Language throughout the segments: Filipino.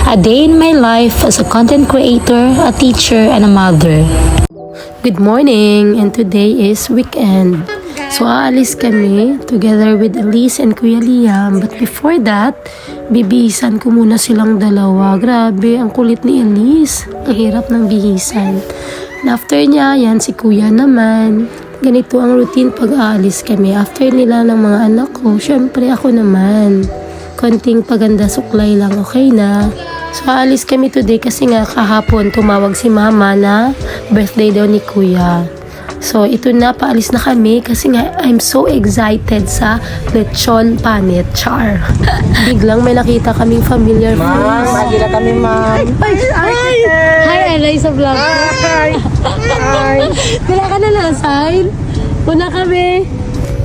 A day in my life as a content creator, a teacher, and a mother. Good morning, and today is weekend. So aalis kami together with Elise and Kuya Liam. But before that, bibihisan ko muna silang dalawa. Grabe, ang kulit ni Elise. Ang hirap ng bihisan. And after niya, yan si Kuya naman. Ganito ang routine pag aalis kami. After nila ng mga anak ko, syempre ako naman. Konting paganda suklay lang, okay na. So aalis kami today kasi nga kahapon tumawag si mama na birthday daw ni Kuya. So ito na, paalis na kami kasi nga I'm so excited sa lechon panet, char. Biglang may nakita kaming familiar face. Lagi na kami, ma'am. Hi, Alay sa vlog. Hi! Wala ka na nasign? Una kami.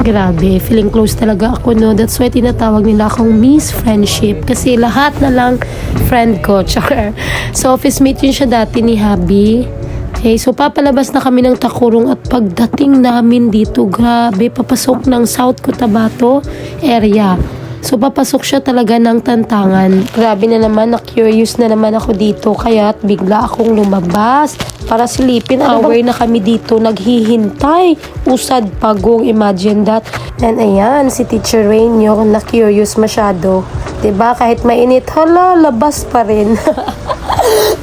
Grabe, feeling close talaga ako, no? That's why tinatawag nila akong Miss Friendship. Kasi lahat na lang friend ko. Char. So, office mate yun siya dati ni Habi. Okay, so papalabas na kami ng Takurong at pagdating namin dito, grabe, papasok ng South Cotabato area. So, papasok siya talaga ng Tantangan. Grabe na naman, na-curious na naman ako dito. Kaya bigla akong lumabas para silipin. Hour na kami dito naghihintay. Usad pagong, imagine that. And ayan, si Teacher Rain yung na-curious masyado. 'Di ba? Kahit mainit, hala, labas pa rin.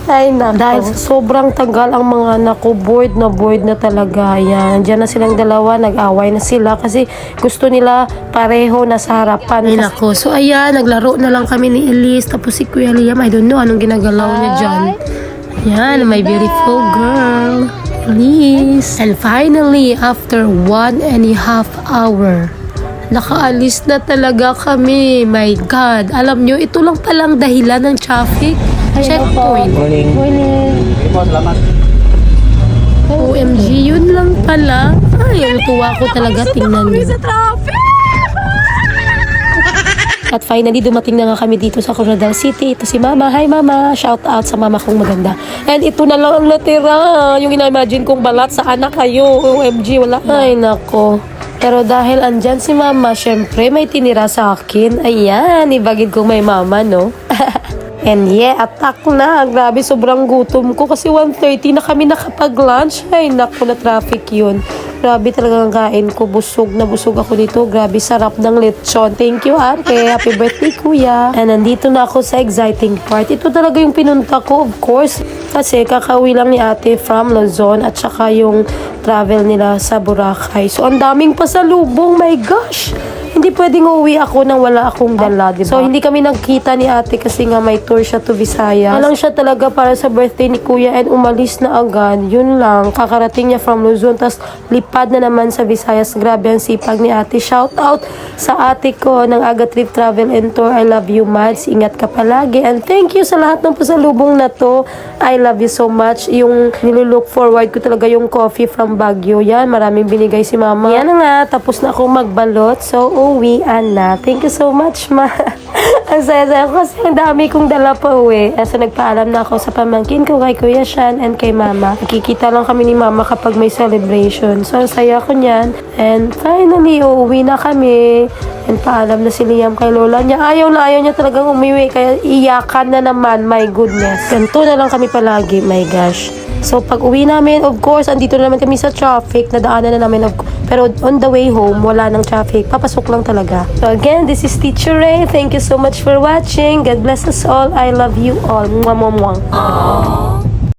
Ay na, dahil sobrang tagal ang mga anak ko, bored na talaga. Yan, dyan na silang dalawa, nag-away na sila kasi gusto nila pareho na sa harapan. Ay nako, so ayan, naglaro na lang kami ni Elise, tapos si Kuya Liam, I don't know anong ginagalaw niya dyan. Yan, my beautiful girl, Elise. And finally, after 1.5 hour, nakaalis na talaga kami. My God, alam nyo, ito lang palang dahilan ng traffic. Checkpoint. Morning. OMG, yun lang pala. Ay, ang tuwa ko talaga, tingnan nyo. At finally, dumating na nga kami dito sa Coronadal City. Ito si Mama. Hi, Mama. Shout out sa mama kong maganda. And ito na lang ang natira. Yung ina-imagine kong balat, saan na kayo? OMG, wala. Ay, nako. Pero dahil andyan si Mama, syempre may tinira sa akin. Ayan, ibagid kong may mama, no? And yeah, attack na. Grabe, sobrang gutom ko kasi 1:30 na kami nakapag-lunch. Ay, naku, na traffic yun. Grabe talaga ang kain ko. Busog na busog ako dito. Grabe, sarap ng lechon. Thank you, ate. Happy birthday, kuya. And nandito na ako sa exciting part. Ito talaga yung pinunta ko, of course. Kasi kakauwi lang ni ate from Luzon at saka yung travel nila sa Boracay. So, ang daming pasalubong. My gosh! Hindi pwedeng uuwi ako nang wala akong dala, diba? So, hindi kami nagkita ni ate kasi nga may tour siya to Visayas. Alang siya talaga para sa birthday ni kuya and umalis na agad. Yun lang, kakarating niya from Luzon, tas lipad na naman sa Visayas. Grabe ang sipag ni ate. Shout out sa ate ko ng Aga Trip Travel and Tour. I love you, Mads. Ingat ka palagi. And thank you sa lahat ng pasalubong na to. I love you so much. Yung nilulook forward ko talaga yung coffee from Baguio. Yan, maraming binigay si mama. Yan na nga, tapos na akong magbalot. So, uwian na. Thank you so much, ma. Ang saya-saya ko kasi ang dami kong dala pa uwi. So, nagpaalam na ako sa pamangkin ko kay Kuya Shan and kay mama. Nakikita lang kami ni mama kapag may celebration. So, ang saya ko niyan. And finally, uuwi na kami. And paalam na si Liam kay lola niya. Ayaw niya talagang umiwi. Kaya iyakan na naman. My goodness. Ganito na lang kami palagi. My gosh. So, pag uwi namin, of course, andito na naman kami sa traffic. Nadaanan na namin. Pero on the way home, wala nang traffic. Papasok lang talaga. So, again, this is Teacher Ray. Thank you so much for watching. God bless us all. I love you all. Mwah, mwah, mwah.